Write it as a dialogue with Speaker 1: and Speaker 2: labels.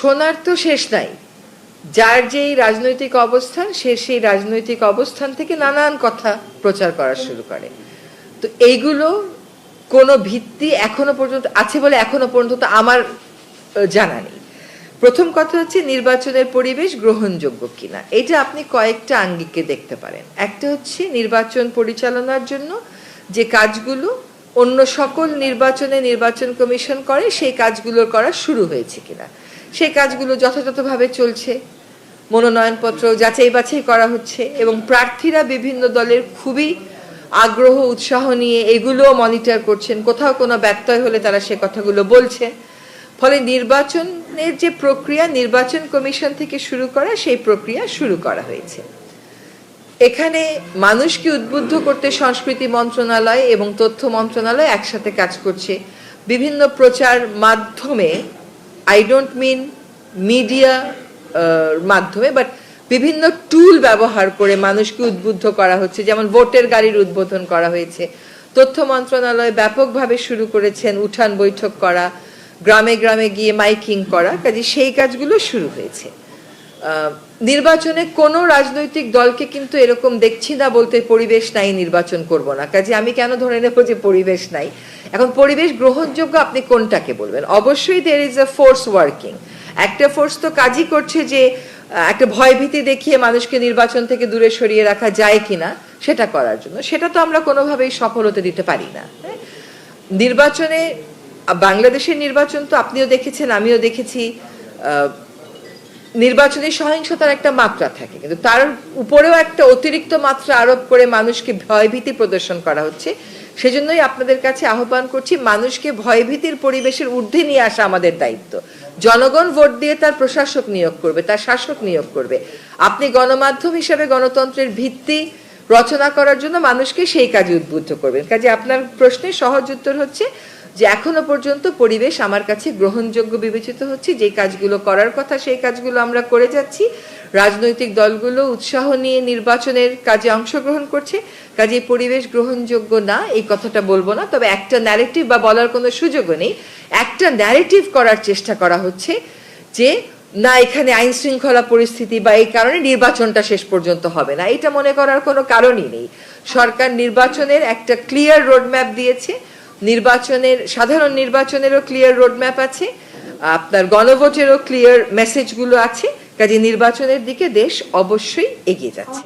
Speaker 1: শোনার তো শেষ নাই। যার যেই রাজনৈতিক অবস্থান, সে সেই রাজনৈতিক অবস্থান থেকে নানান কথা প্রচার করা শুরু করে। তো এইগুলো কোনো ভিত্তি এখনো পর্যন্ত আছে বলে এখনো পর্যন্ত আমার জানা নেই। প্রথম কথা হচ্ছে নির্বাচনের পরিবেশ গ্রহণযোগ্য কিনা, এটা আপনি কয়েকটা আঙ্গিকে দেখতে পারেন। একটা হচ্ছে নির্বাচন পরিচালনার জন্য যে কাজগুলো অন্য সকল নির্বাচনে নির্বাচন কমিশন করে, সেই কাজগুলো করা শুরু হয়েছে কিনা, সেই কাজগুলো যথাযথভাবে চলছে, মনোনয়নপত্র যাচাই বাছাই করা হচ্ছে এবং প্রার্থীরা বিভিন্ন দলের খুবই আগ্রহ উৎসাহ নিয়ে এগুলোও মনিটর করছেন। কোথাও কোনো ব্যত্যয় হলে তারা সে কথাগুলো বলছে। ফলে নির্বাচনের যে প্রক্রিয়া নির্বাচন কমিশন থেকে শুরু করা, সেই প্রক্রিয়া শুরু করা হয়েছে। এখানে মানুষকে উদ্বুদ্ধ করতে সংস্কৃতি মন্ত্রণালয় এবং তথ্য মন্ত্রণালয় একসাথে কাজ করছে। বিভিন্ন প্রচার মাধ্যমে, আই ডোন্ট মিন মিডিয়া মাধ্যমে, বাট বিভিন্ন টুল ব্যবহার করে মানুষকে উদ্বুদ্ধ করা হচ্ছে। যেমন ভোটের গাড়ির উদ্বোধন করা হয়েছে, তথ্য মন্ত্রণালয় ব্যাপকভাবে শুরু করেছেন উঠান বৈঠক করা, গ্রামে গ্রামে গিয়ে মাইকিং করা, কাজে সেই কাজগুলো শুরু হয়েছে। নির্বাচনে কোনো রাজনৈতিক দলকে কিন্তু এরকম দেখছি না বলতে পরিবেশ নাই নির্বাচন করব না। কাজে আমি কেন ধরে নেব যে পরিবেশ নাই? এখন পরিবেশ গ্রহণযোগ্য আপনি কোনটাকে বলবেন? অবশ্যই there is a force working. একটা ফোর্স তো কাজই করছে যে একটা ভয়ভীতি দেখিয়ে মানুষকে নির্বাচন থেকে দূরে সরিয়ে রাখা যায় কিনা সেটা করার জন্য। সেটা তো আমরা কোনোভাবেই সফল হতে দিতে পারি না। নির্বাচনে, বাংলাদেশের নির্বাচন তো আপনিও দেখেছেন, আমিও দেখেছি, নির্বাচনী সহিংসতার একটা মাত্রা থাকে, কিন্তু তার উপরেও একটা অতিরিক্ত মাত্রা আরোপ করে মানুষকে ভয়ভীতি প্রদর্শন করা হচ্ছে। সেজন্যই আপনাদের কাছে আহ্বান করছি, মানুষকে ভয়ভীতির পরিবেশের ঊর্ধ্বে নিয়ে আসা আমাদের দায়িত্ব। জনগণ ভোট দিয়ে তার প্রশাসক নিয়োগ করবে, তার শাসক নিয়োগ করবে। আপনি গণমাধ্যম হিসেবে গণতন্ত্রের ভিত্তি রচনা করার জন্য মানুষকে সেই কাজে উদ্বুদ্ধ করবেন। কাজে আপনার প্রশ্নের সহজ উত্তর হচ্ছে যে এখনো পর্যন্ত পরিবেশ আমার কাছে গ্রহণযোগ্য বিবেচিত হচ্ছে। যে কাজগুলো করার কথা সেই কাজগুলো আমরা করে যাচ্ছি। রাজনৈতিক দলগুলো উৎসাহ নিয়ে নির্বাচনের কাজে অংশগ্রহণ করছে। কাজে পরিবেশ গ্রহণযোগ্য না এই কথাটা বলবো না, তবে একটা ন্যারেটিভ বা বলার কোনো সুযোগও নেই। একটা ন্যারেটিভ করার চেষ্টা করা হচ্ছে যে না, এখানে আইন শৃঙ্খলা পরিস্থিতি বা এই কারণে নির্বাচনটা শেষ পর্যন্ত হবে না, এটা মনে করার কোনো কারণই নেই। সরকার নির্বাচনের একটা ক্লিয়ার রোডম্যাপ দিয়েছে। নির্বাচনের, সাধারণ নির্বাচনেরও ক্লিয়ার রোডম্যাপ আছে, আপনার গণভোটেরও ক্লিয়ার মেসেজগুলো আছে। কাজে নির্বাচনের দিকে দেশ অবশ্যই এগিয়ে যাচ্ছে।